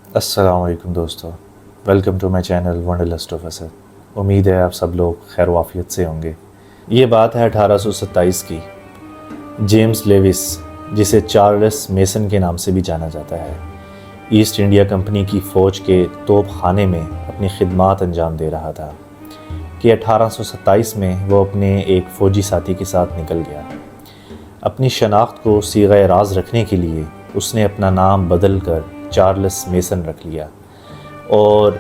अस्सलाम वालेकुम दोस्तों, welcome to my channel Wanderlust of Asad. उम्मीद है आप सब लोग खैर वाफियत से होंगे। ये बात है 1827 की। जेम्स लेविस, जिसे चार्ल्स मेसन के नाम से भी जाना जाता है, ईस्ट इंडिया कंपनी की फ़ौज के तोप खाने में अपनी खिदमात अंजाम दे रहा था कि 1827 में वो अपने एक फ़ौजी साथी के साथ निकल गया। अपनी शनाख्त को सीग़े राज रखने के लिए उसने अपना नाम बदल कर चार्ल्स मेसन रख लिया और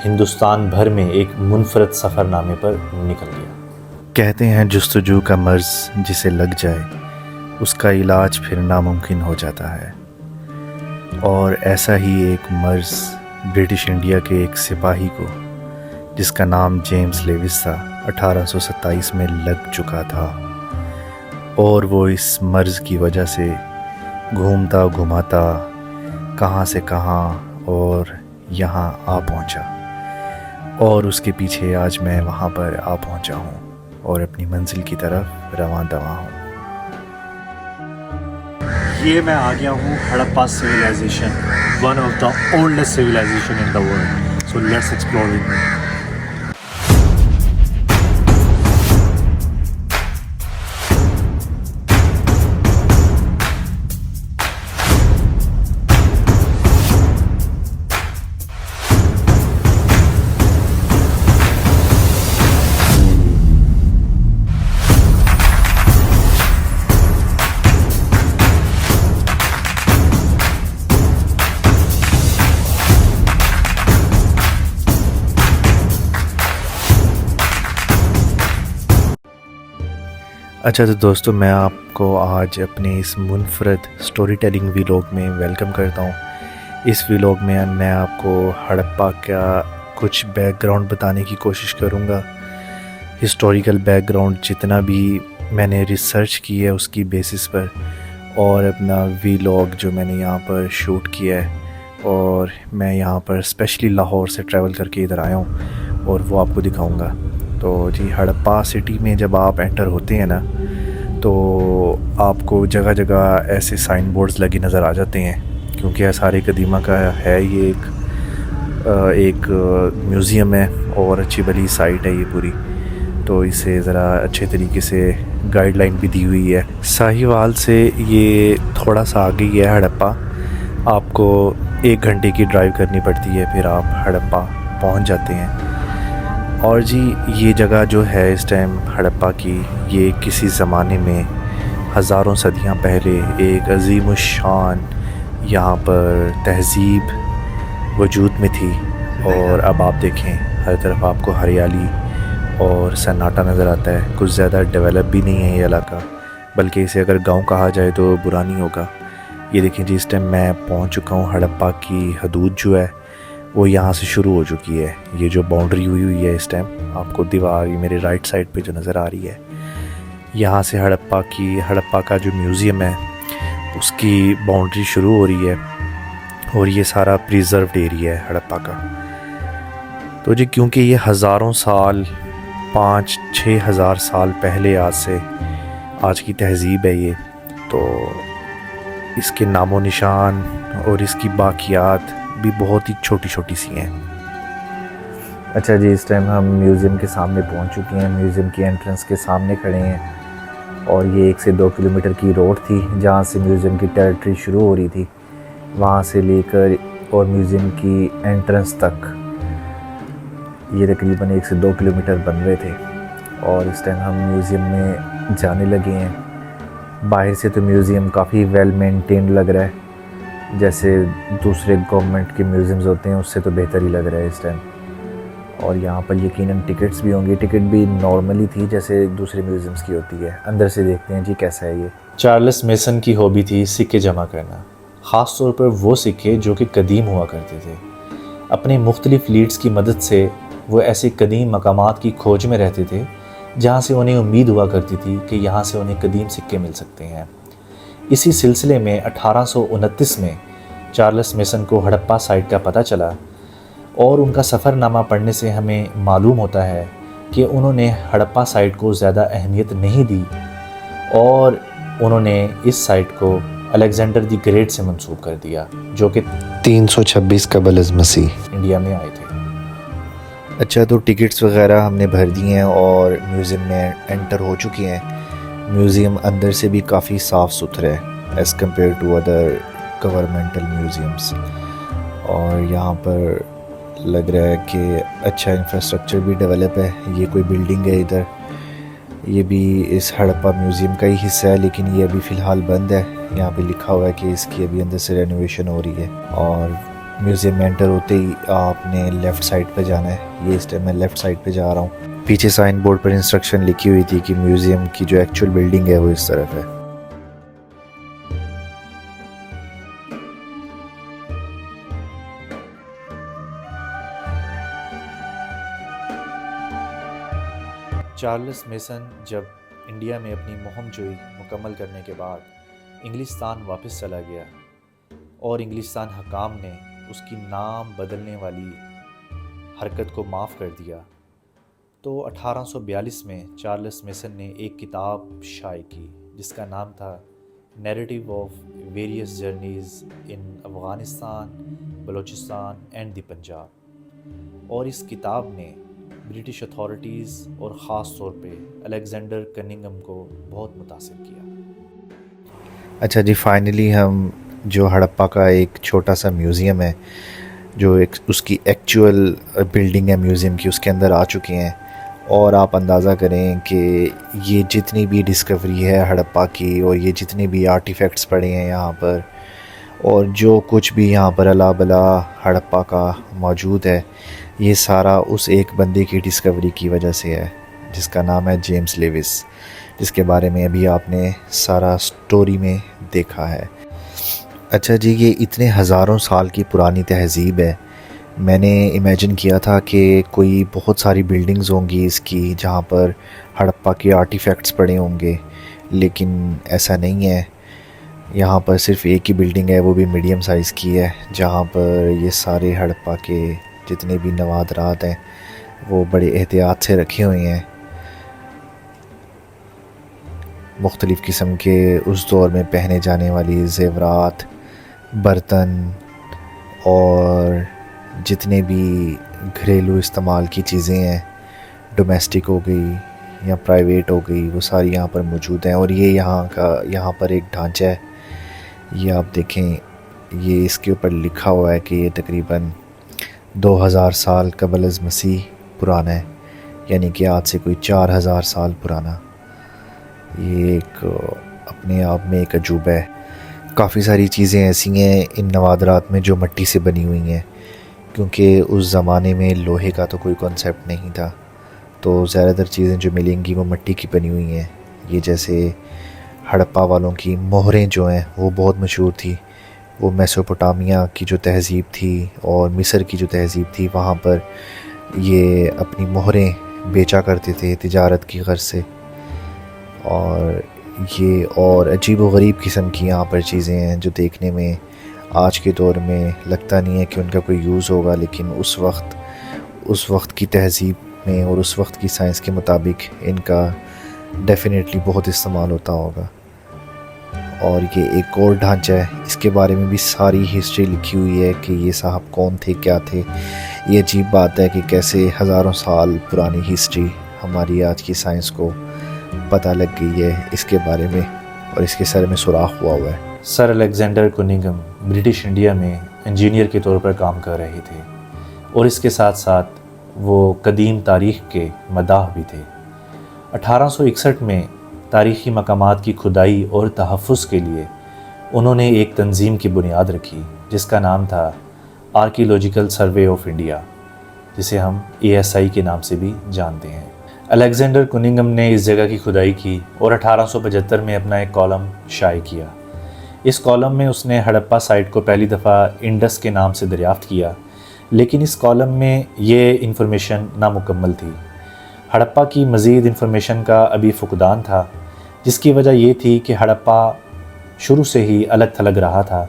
हिंदुस्तान भर में एक मुनफरद सफ़रनामे पर निकल गया। कहते हैं जुस्तजू का मर्ज़ जिसे लग जाए उसका इलाज फिर नामुमकिन हो जाता है, और ऐसा ही एक मर्ज़ ब्रिटिश इंडिया के एक सिपाही को, जिसका नाम जेम्स लेविस था, 1827 में लग चुका था। और वो इस मर्ज़ की वजह से घूमता घुमाता कहाँ से कहाँ और यहाँ आ पहुँचा, और उसके पीछे आज मैं वहाँ पर आ पहुँचा हूँ और अपनी मंजिल की तरफ रवां दवा हूँ। ये मैं आ गया हूँ Harappa civilisation, one of the oldest civilisation in the world. So let's explore with me. अच्छा तो दोस्तों, मैं आपको आज अपने इस मुनफरद स्टोरी टेलिंग व्लॉग में वेलकम करता हूँ। इस व्लॉग में मैं आपको हड़प्पा का कुछ बैकग्राउंड बताने की कोशिश करूँगा। हिस्टोरिकल बैकग्राउंड जितना भी मैंने रिसर्च की है उसकी बेसिस पर, और अपना व्लॉग जो मैंने यहाँ पर शूट किया है, और मैं यहाँ पर स्पेशली लाहौर से ट्रैवल करके इधर आया हूँ और वो आपको दिखाऊँगा। तो जी, हड़प्पा सिटी में जब आप एंटर होते हैं ना, तो आपको जगह जगह ऐसे साइन बोर्ड्स लगे नज़र आ जाते हैं, क्योंकि आसार कदीमा का है ये एक म्यूज़ियम है और अच्छी भली साइट है ये पूरी। तो इसे ज़रा अच्छे तरीके से गाइडलाइन भी दी हुई है। साहिवाल से ये थोड़ा सा आगे ही है हड़प्पा, आपको 1 घंटे की ड्राइव करनी पड़ती है, फिर आप हड़प्पा पहुंच जाते हैं। और जी, ये जगह जो है इस टाइम हड़प्पा की, ये किसी ज़माने में हज़ारों सदियां पहले एक अज़ीमुश्शान यहाँ पर तहज़ीब वजूद में थी। और अब आप देखें, हर तरफ आपको हरियाली और सन्नाटा नज़र आता है। कुछ ज़्यादा डेवलप भी नहीं है ये इलाका, बल्कि इसे अगर गांव कहा जाए तो बुरा नहीं होगा। ये देखें जी, इस टाइम मैं पहुँच चुका हूँ। हड़प्पा की हदूद जो है वो यहाँ से शुरू हो चुकी है। ये जो बाउंड्री हुई है इस टाइम, आपको दीवार ये मेरे राइट साइड पे जो नज़र आ रही है, यहाँ से हड़प्पा का जो म्यूज़ियम है उसकी बाउंड्री शुरू हो रही है, और ये सारा प्रिजर्व्ड एरिया है हड़प्पा का। तो जी, क्योंकि ये हज़ारों साल, 5-6 हज़ार साल पहले आज की तहज़ीब है ये, तो इसके नामो निशान और इसकी बाकियात भी बहुत ही छोटी छोटी सी हैं। अच्छा जी, इस टाइम हम म्यूज़ियम के सामने पहुंच चुके हैं। म्यूज़ियम की एंट्रेंस के सामने खड़े हैं, और ये 1 से 2 किलोमीटर की रोड थी जहां से म्यूज़ियम की टेरिटरी शुरू हो रही थी। वहां से लेकर और म्यूज़ियम की एंट्रेंस तक ये तकरीबन 1 से 2 किलोमीटर बन रहे थे, और इस टाइम हम म्यूज़ियम में जाने लगे हैं। बाहर से तो म्यूज़ियम काफ़ी वेल मेंटेन्ड लग रहा है, जैसे दूसरे गवर्नमेंट के म्यूज़ियम्स होते हैं उससे तो बेहतर ही लग रहा है इस टाइम। और यहाँ पर यकीनन टिकट्स भी होंगी। टिकट भी नॉर्मली थी जैसे दूसरे म्यूज़ियम्स की होती है। अंदर से देखते हैं जी कैसा है ये। चार्ल्स मेसन की हॉबी थी सिक्के जमा करना, ख़ास तौर पर वो सिक्के जो कि कदीम हुआ करते थे। अपने मुख्तलिफ लीड्स की मदद से वो ऐसे कदीम मकामात की खोज में रहते थे जहाँ से उन्हें उम्मीद हुआ करती थी कि यहाँ से उन्हें कदीम सिक्के मिल सकते हैं। इसी सिलसिले में 1829 में चार्ल्स मेसन को हड़प्पा साइट का पता चला, और उनका सफ़रनामा पढ़ने से हमें मालूम होता है कि उन्होंने हड़प्पा साइट को ज़्यादा अहमियत नहीं दी, और उन्होंने इस साइट को अलेक्जेंडर द ग्रेट से मंसूब कर दिया, जो कि 326 कबल अज़ मसीह इंडिया में आए थे। अच्छा, तो टिकट्स वगैरह हमने भर दी हैं और म्यूज़ियम में एंटर हो चुके हैं। म्यूज़ियम अंदर से भी काफ़ी साफ़ सुथरा है as compare to other governmental museums. और यहाँ पर लग रहा है कि अच्छा इंफ्रास्ट्रक्चर भी डेवलप है। ये कोई बिल्डिंग है इधर, ये भी इस हड़प्पा म्यूज़ियम का ही हिस्सा है, लेकिन ये अभी फ़िलहाल बंद है। यहाँ पे लिखा हुआ है कि इसकी अभी अंदर से रेनोवेशन हो रही है। और म्यूज़ियम में एंटर होते ही आपने लेफ़्ट साइड पे जाना है। ये इस टाइम मैं लेफ़्ट साइड पे जा रहा हूँ। पीछे साइन बोर्ड पर इंस्ट्रक्शन लिखी हुई थी कि म्यूज़ियम की जो एक्चुअल बिल्डिंग है वो इस तरफ है। चार्ल्स मेसन जब इंडिया में अपनी मुहिम-जोई मुकम्मल करने के बाद इंग्लिस्तान वापस चला गया और इंग्लिस्तान हकाम ने उसकी नाम बदलने वाली हरकत को माफ़ कर दिया, तो 1842 में चार्ल्स मेसन ने एक किताब शाये की जिसका नाम था narrative of various journeys in Afghanistan, Balochistan and the Punjab. और इस किताब ने ब्रिटिश अथॉरिटीज़ और ख़ास तौर पे अलेक्जेंडर कनिंघम को बहुत मुतासिर किया। अच्छा जी, फाइनली हम जो हड़प्पा का एक छोटा सा म्यूज़ियम है, जो एक उसकी एक्चुअल बिल्डिंग है म्यूज़ियम की, उसके अंदर आ चुके हैं। और आप अंदाज़ा करें कि ये जितनी भी डिस्कवरी है हड़प्पा की और ये जितने भी आर्टिफैक्ट्स पड़े हैं यहाँ पर और जो कुछ भी यहाँ पर अला बला हड़प्पा का मौजूद है, ये सारा उस एक बंदे की डिस्कवरी की वजह से है जिसका नाम है जेम्स लेविस, जिसके बारे में अभी आपने सारा स्टोरी में देखा है। अच्छा जी, ये इतने हज़ारों साल की पुरानी तहज़ीब है। मैंने इमेजिन किया था कि कोई बहुत सारी बिल्डिंग्स होंगी इसकी जहाँ पर हड़प्पा के आर्टिफैक्ट्स पड़े होंगे, लेकिन ऐसा नहीं है। यहाँ पर सिर्फ़ एक ही बिल्डिंग है, वो भी मीडियम साइज़ की है, जहाँ पर ये सारे हड़प्पा के जितने भी नवादरात हैं वो बड़े एहतियात से रखे हुए हैं। मुख्तलिफ़ किस्म के उस दौर में पहने जाने वाली ज़ेवरात, बर्तन और जितने भी घरेलू इस्तेमाल की चीज़ें हैं, डोमेस्टिक हो गई या प्राइवेट हो गई, वो सारी यहाँ पर मौजूद हैं। और ये यहाँ पर एक ढांचा है, ये आप देखें, ये इसके ऊपर लिखा हुआ है कि ये तकरीबन 2000 साल कबल अज़ मसीह पुराना है, यानी कि आज से कोई 4000 साल पुराना। ये एक अपने आप में एक अजूबा है। काफ़ी सारी चीज़ें ऐसी हैं इन नवादरात में जो मिट्टी से बनी हुई हैं, क्योंकि उस ज़माने में लोहे का तो कोई कॉन्सेप्ट नहीं था, तो ज़्यादातर चीज़ें जो मिलेंगी वो मिट्टी की बनी हुई हैं। ये जैसे हड़प्पा वालों की मोहरें जो हैं वो बहुत मशहूर थी। वो मेसोपोटामिया की जो तहज़ीब थी और मिस्र की जो तहज़ीब थी, वहाँ पर ये अपनी मोहरें बेचा करते थे तिजारत की गर्ज से। और ये और अजीब व गरीब किस्म की यहाँ पर चीज़ें हैं जो देखने में आज के दौर में लगता नहीं है कि उनका कोई यूज़ होगा, लेकिन उस वक्त की तहज़ीब में और उस वक्त की साइंस के मुताबिक इनका डेफिनेटली बहुत इस्तेमाल होता होगा। और ये एक और ढांचा है, इसके बारे में भी सारी हिस्ट्री लिखी हुई है कि ये साहब कौन थे, क्या थे। ये अजीब बात है कि कैसे हज़ारों साल पुरानी हिस्ट्री हमारी आज की साइंस को पता लग गई है इसके बारे में और इसके सर में सुराख हुआ है। सर अलेक्जेंडर कुनिंघम ब्रिटिश इंडिया में इंजीनियर के तौर पर काम कर रहे थे और इसके साथ साथ वो कदीम तारीख़ के मदाह भी थे। 1861 में तारीख़ी मकामात की खुदाई और तहफ़्फ़ुज़ के लिए उन्होंने एक तंजीम की बुनियाद रखी जिसका नाम था आर्कियोलॉजिकल सर्वे ऑफ इंडिया, जिसे हम ASI के नाम से भी जानते हैं। अलेक्जेंडर कुनिंघम ने इस जगह की खुदाई की और 1875 में अपना एक कॉलम शाये किया। इस कॉलम में उसने हड़प्पा साइट को पहली दफ़ा इंडस के नाम से दरियाफ़्त किया, लेकिन इस कॉलम में ये इन्फॉर्मेशन नामुकम्मल थी। हड़प्पा की मज़ीद इन्फॉर्मेशन का अभी फुकदान था, जिसकी वजह ये थी कि हड़प्पा शुरू से ही अलग थलग रहा था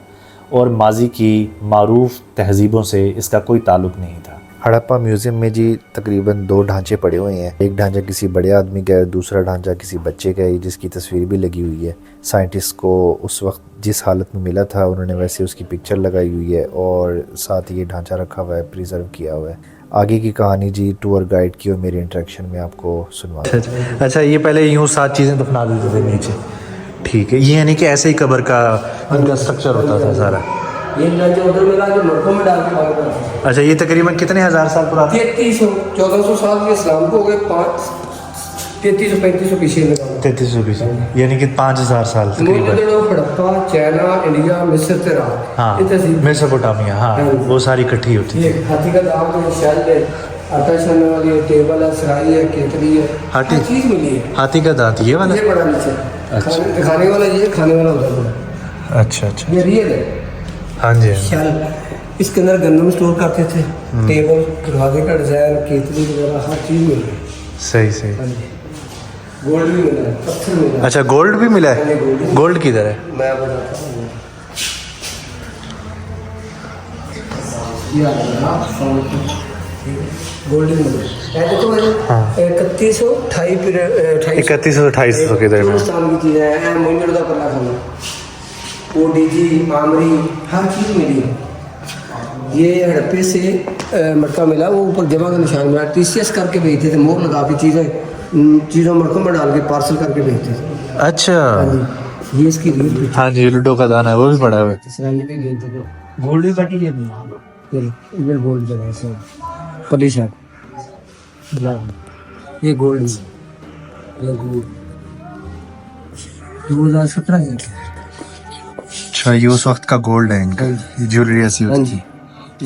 और माजी की मारूफ तहज़ीबों से इसका कोई ताल्लुक़ नहीं था। हड़प्पा म्यूज़ियम में जी तकरीबन 2 ढांचे पड़े हुए हैं। एक ढांचा किसी बड़े आदमी का है, दूसरा ढांचा किसी बच्चे का है जिसकी तस्वीर भी लगी हुई है। साइंटिस्ट को उस वक्त जिस हालत में मिला था उन्होंने वैसे उसकी पिक्चर लगाई हुई है और साथ ही ये ढांचा रखा हुआ है, प्रिजर्व किया हुआ है। आगे की कहानी जी टूर गाइड की और मेरे इंटरेक्शन में आपको सुनवा। अच्छा, ये पहले यूँ 7 चीज़ें दफना देते थे नीचे, ठीक है। ये यानी कि ऐसे ही कब्र का इनका स्ट्रक्चर होता था सारा। ये ढांचा उधर मिला जो मटकों में डाल के बाहर करते अच्छा, ये तकरीबन कितने हज़ार साल पुराना? 3300 1400 साल के इस्लाम को हो गए 3300 3500 पीछे लगा 3300 पीछे, यानी कि 5000 साल तकरीबन। मोहनजोदड़ो हड़प्पा चाइना इंडिया मिस्र ते इराक हाँ, ये तहजीब मेसोपोटामिया, हाँ, वो सारी इकट्ठी होती ये थी। हाथी का दांत है, शेल है, आटा छानने वाली है, टेबल है, सराई है, केतली है, हाथी? हर चीज़ मिली है। हाथी का दांत ये वाला? ये बड़ा नीचे अच्छा। खाने वाला ये, खाने वाला उधर बड़ा। अच्छा अच्छा, ये रियल है। हाँ जी, हाँ जी। शेल इसके अंदर गंदम स्टोर करते थे, टेबल दरवाजे का डिज़ाइन, केतली वगैरह हर चीज़ मिल गई। सही सही। हाँ जी, गोल्ड भी मिला है, पत्थर मिला है। अच्छा, गोल्ड भी मिला है? गोल्ड किधर है? मैं बताता हूँ। ये आ गया गोल्ड भी मिला है। देखो भाई, 3100 28 3100 के दरमियान। हिंदुस्तान की चीज़ें हैं। मोइनजोदड़ो का पल्ला खाना, ओडीजी, आमरी, हर चीज़ मिली है। ये हड़प्पे से मटका मिला, वो ऊपर जमा का निशान मिला। टीसीएस करके भेजते थे, मोहर लगा के चीज़ों मटकों में डाल के पार्सल करके भेजते थे। अच्छा, हाँ जी, ये इसकी रियल हाँ जी, लूडो का दाना है, वो भी पड़ा हुआ है। सराइने पे गेंद तो गोल्ड भी बाटी है। इधर गोल्ड जगह है सब पॉलिश है। ये गोल्ड है, ये गोल्ड 2017 है। अच्छा, ये उस वक्त का गोल्ड है इनका, ज्वेलरी ऐसी हाँ होती जी, थी।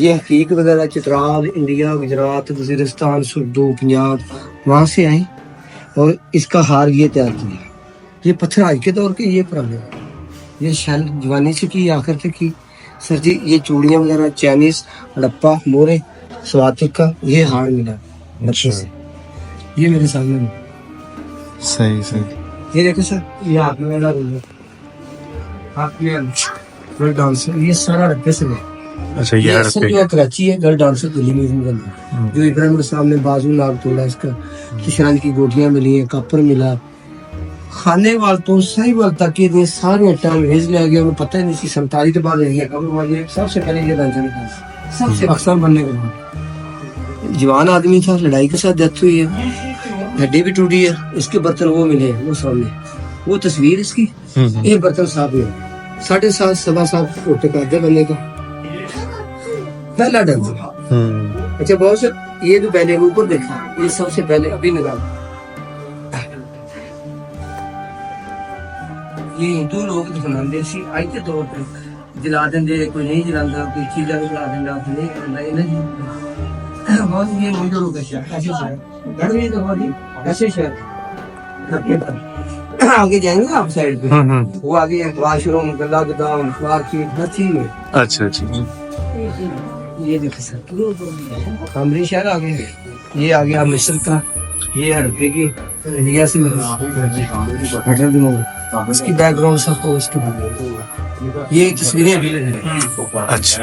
ये हकीक वगैरह चित्राल इंडिया, गुजरात, वजीरिस्तान, सुरदू, पंजाब वहाँ से आई और इसका हार ये तैयार किया। ये पत्थर आज के दौर के, ये पुराने, ये शैल जवानी से की, आखिर से की। सर जी, ये चूड़ियाँ वगैरह चाइनीज, हड़प्पा, मोरे, स्वातिक का ये हार मिला बच्चे से। ये मेरे सामने है। सही सही। ये देखो सर, ये हाथ में मेरा रोल है, हाथ में गर्ल डांसर, ये सारा हड़प्पे से है। अच्छा, ये ये असल हड़प्पे। जो है कराची है, गर्ल डांसर दिल्ली म्यूजियम के अंदर, जो इब्राहिम के सामने बाजू नाग तोड़ा इसका, किशरंज की गोटियां मिली हैं, कापर मिला, खाने वाल तो सही वाल तक ये सारे टाइम भेज लिया गया, उन्हें पता ही नहीं कि 47 के बाद रह कब वाले सबसे पहले ये ढांचा निकाला, सबसे अक्सर बनने के बाद। जवान आदमी था, लड़ाई के साथ डेथ हुई है, हड्डी भी टूटी है, इसके बर्तन वो मिले वो सामने, वो तस्वीर इसकी, ये बर्तन साफ है 7.5 सवा 7 फुट का आधे बनने का पहला ढंग। अच्छा बहुत से, ये जो पहले ऊपर देखा, ये सबसे पहले अभी निकाला। ये हिंदू लोग दफनाते सी आज के तौर पे जला देंगे, कोई नहीं जलाता, कोई चीज़ा भी जला देंगे, कोई नहीं करता है ना। बहुत ये मुझे का शहर ऐसे शहर घर में तो बहुत ही ऐसे शहर आगे जाएंगे आप साइड पे, वो आगे है वाशरूम, गला गोदाम, मार्केट, हर चीज में। अच्छा अच्छा, ये देखो सर, कामरी शहर आ गए, ये आ गया मिस्र का, ये हड़प्पे की इंडिया से हटर दिनों इसकी बैकग्राउंड सब को इसके बाद ये तस्वीरें अभी लगी। अच्छा।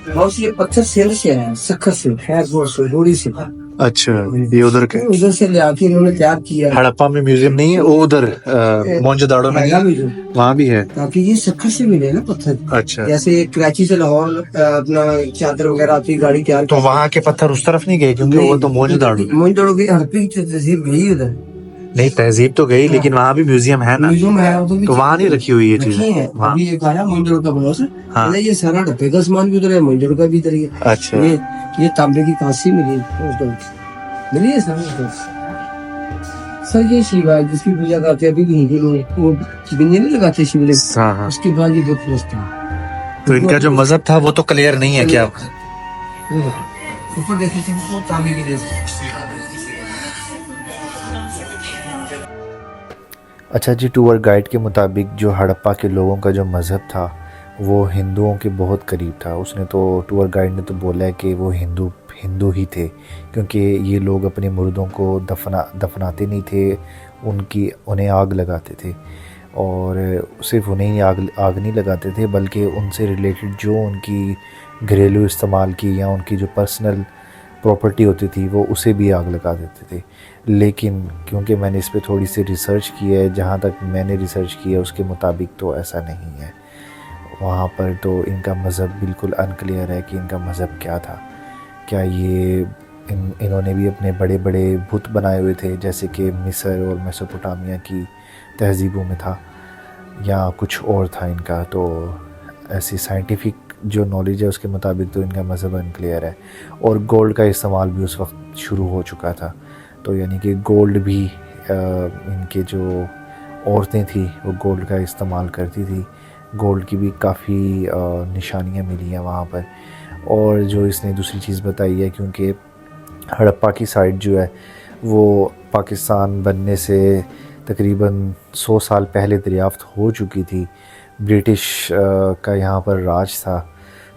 बहुत सी ये पत्थर सेल से है, सखर से, खैर से, डोरी से, अच्छा, ये उधर के उधर से ले आके इन्होंने तैयार किया। हड़प्पा में म्यूजियम नहीं है, वो उधर मोहनजोदाड़ो में हैगा भी जो, वहाँ भी है। ताकि ये सखर से मिले ना पत्थर। अच्छा, जैसे कराची से लाहौर अपना चादर वगैरह आती गाड़ी तैयार तो वहाँ के पत्थर उस तरफ नहीं गए क्योंकि वो तो मोहनजोदाड़ो। मोहनजोदड़ो की हड़प्पे की तहजीब गई उधर, नहीं, तहजीब तो गई लेकिन वहाँ भी म्यूजियम है ना, म्यूजियम है उधर भी, तो वहाँ नहीं रखी हुई ये रखी चीजें है। वहाँ। अभी एक आया मोहनजोदड़ो का बॉस, हाँ। ये सारा हड़प्पे का सामान भी उधर है, मोहनजोदड़ो का भी इधर ही है। अच्छा, ये तांबे की कांसी मिली उस दौर की, मिली है सर। सर ये शिवा है जिसकी पूजा करते हैं अभी भी हिंदू लोग, वो बिंदी नहीं लगाते शिवलिंग, हाँ हाँ। उसके बाद ये दुख पहुंचता है। तो इनका जो मजहब था वो तो क्लियर नहीं है क्या? ऊपर देखते थे वो तांबे की रेस। अच्छा जी, टूर गाइड के मुताबिक जो हड़प्पा के लोगों का जो मज़हब था वो हिंदुओं के बहुत करीब था। उसने तो टूर गाइड ने तो बोला है कि वो हिंदू ही थे, क्योंकि ये लोग अपने मुर्दों को दफनाते नहीं थे, उन्हें आग लगाते थे। और सिर्फ उन्हें ही आग नहीं लगाते थे, बल्कि उनसे रिलेटेड जो उनकी घरेलू इस्तेमाल की या उनकी जो पर्सनल प्रॉपर्टी होती थी वो उसे भी आग लगा देते थे। लेकिन क्योंकि मैंने इस पे थोड़ी सी रिसर्च की है, जहाँ तक मैंने रिसर्च की है उसके मुताबिक तो ऐसा नहीं है। वहाँ पर तो इनका मज़हब बिल्कुल अनक्लियर है कि इनका मज़हब क्या था। क्या ये इन्होंने भी अपने बड़े बड़े बुत बनाए हुए थे जैसे कि मिस्र और मेसोपोटामिया की तहज़ीबों में था, या कुछ और था इनका। तो ऐसी साइंटिफिक जो नॉलेज है उसके मुताबिक तो इनका मज़हब अनक्लियर है। और गोल्ड का इस्तेमाल भी उस वक्त शुरू हो चुका था, तो यानी कि गोल्ड भी इनके जो औरतें थी वो गोल्ड का इस्तेमाल करती थी। गोल्ड की भी काफ़ी निशानियाँ मिली हैं वहाँ पर। और जो इसने दूसरी चीज़ बताई है, क्योंकि हड़प्पा की साइट जो है वो पाकिस्तान बनने से तकरीबन 100 साल पहले दरियाफ़्त हो चुकी थी, ब्रिटिश का यहाँ पर राज था,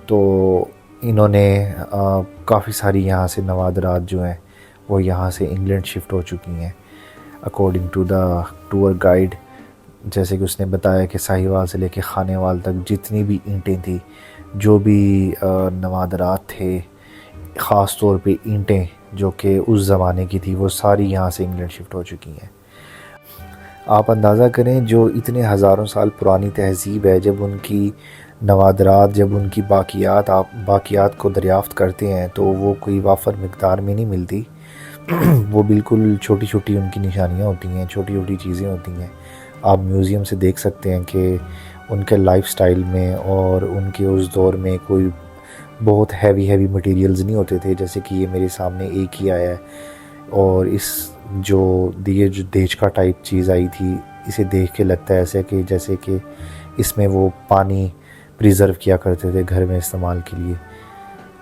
तो इन्होंने काफ़ी सारी यहाँ से नवादरात जो हैं वो यहाँ से इंग्लैंड शिफ्ट हो चुकी हैं। According to the tour guide, जैसे कि उसने बताया कि साहिवाल से लेके खानेवाल तक जितनी भी ईंटें थी, जो भी नवादरात थे, ख़ास तौर पे ईंटें जो कि उस ज़माने की थी, वो सारी यहाँ से इंग्लैंड शिफ्ट हो चुकी हैं। आप अंदाज़ा करें, जो इतने हज़ारों साल पुरानी तहज़ीब है, जब उनकी नवादरात, जब उनकी बाक़ियात, आप बाक़ियात को दरियाफ़्त करते हैं तो वो कोई वाफर मिक़दार में नहीं मिलती। वो बिल्कुल छोटी छोटी उनकी निशानियाँ होती हैं, छोटी छोटी चीज़ें होती हैं। आप म्यूज़ियम से देख सकते हैं कि उनके लाइफ़स्टाइल में और उनके उस दौर में कोई बहुत हैवी मटेरियल्स नहीं होते थे, जैसे कि ये मेरे सामने एक ही आया है। और इस जो देश का टाइप चीज़ आई थी, इसे देख के लगता है ऐसे कि जैसे कि इसमें वो पानी प्रिज़र्व किया करते थे घर में इस्तेमाल के लिए।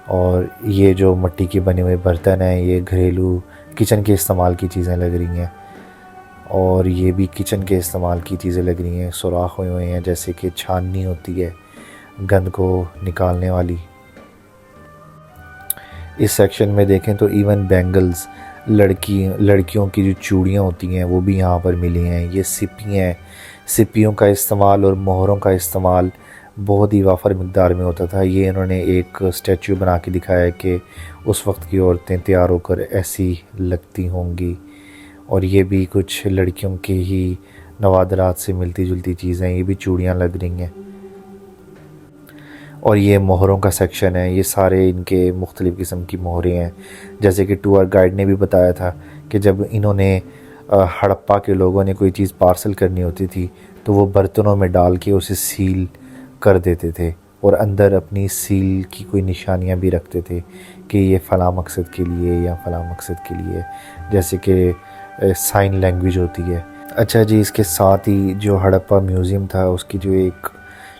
और ये जो मिट्टी के बने हुए बर्तन हैं, ये घरेलू किचन के इस्तेमाल की चीज़ें लग रही हैं। और ये भी किचन के इस्तेमाल की चीज़ें लग रही हैं, सुराख हुए हैं जैसे कि छाननी होती है गंद को निकालने वाली। इस सेक्शन में देखें तो इवन बैंगल्स, लड़कियों की जो चूड़ियाँ होती हैं वो भी यहाँ पर मिली हैं। ये सिप्पियों का इस्तेमाल और मोहरों का इस्तेमाल बहुत ही वाफर मिक़दार में होता था। ये इन्होंने एक स्टैचू बना के दिखाया है कि उस वक्त की औरतें तैयार होकर ऐसी लगती होंगी। और ये भी कुछ लड़कियों के ही नवादरात से मिलती जुलती चीज़ें, ये भी चूड़ियाँ लग रही हैं। और ये मोहरों का सेक्शन है, ये सारे इनके मुख्तलिफ़ किस्म की मोहरें हैं। जैसे कि टूर गाइड ने भी बताया था कि जब इन्होंने हड़प्पा के लोगों ने कोई चीज़ पार्सल करनी होती थी तो वो बर्तनों में डाल के उसे सील कर देते थे और अंदर अपनी सील की कोई निशानियां भी रखते थे कि ये फ़लाँ मकसद के लिए या फ़लाँ मकसद के लिए, जैसे कि साइन लैंग्वेज होती है। अच्छा जी, इसके साथ ही जो हड़प्पा म्यूज़ियम था उसकी जो एक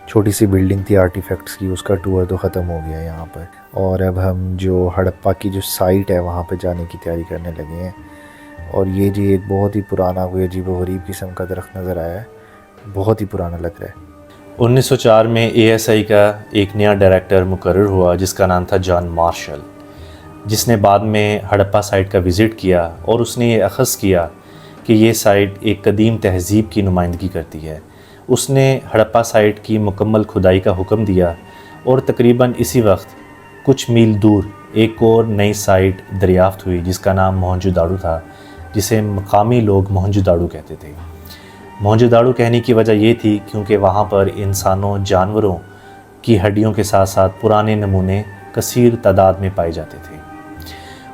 छोटी सी बिल्डिंग थी आर्टिफैक्ट्स की, उसका टूर तो ख़त्म हो गया यहाँ पर। और अब हम जो हड़प्पा की जो साइट है वहाँ पर जाने की तैयारी करने लगे हैं। और ये जी एक बहुत ही पुराना, कोई अजीब-ओ-गरीब किस्म का दरख्त नज़र आया है, बहुत ही पुराना लग रहा है। 1904 में ASI का एक नया डायरेक्टर मुकर्रर हुआ जिसका नाम था जॉन मार्शल, जिसने बाद में हड़प्पा साइट का विज़िट किया और उसने ये अख़ज़ किया कि ये साइट एक कदीम तहज़ीब की नुमाइंदगी करती है। उसने हड़प्पा साइट की मुकम्मल खुदाई का हुक्म दिया और तकरीबन इसी वक्त कुछ मील दूर एक और नई साइट दरियाफ़्त हुई जिसका नाम मोहनजोदाड़ो था, जिसे मकामी लोग मोहनजोदाड़ो कहते थे। मोहनजोदाड़ो कहने की वजह ये थी क्योंकि वहाँ पर इंसानों, जानवरों की हड्डियों के साथ साथ पुराने नमूने कसीर तादाद में पाए जाते थे।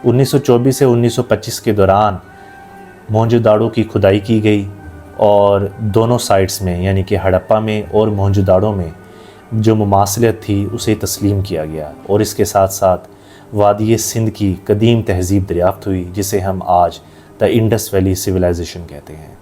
1924 से 1925 के दौरान मोहनजोदाड़ो की खुदाई की गई और दोनों साइट्स में, यानी कि हड़प्पा में और मोहनजोदाड़ो में जो मुमासलत थी उसे तस्लीम किया गया। और इसके साथ साथ वादी सिंध की कदीम तहज़ीब दरियाफ़्त हुई जिसे हम आज द इंडस वैली सिविलाइजेशन कहते हैं।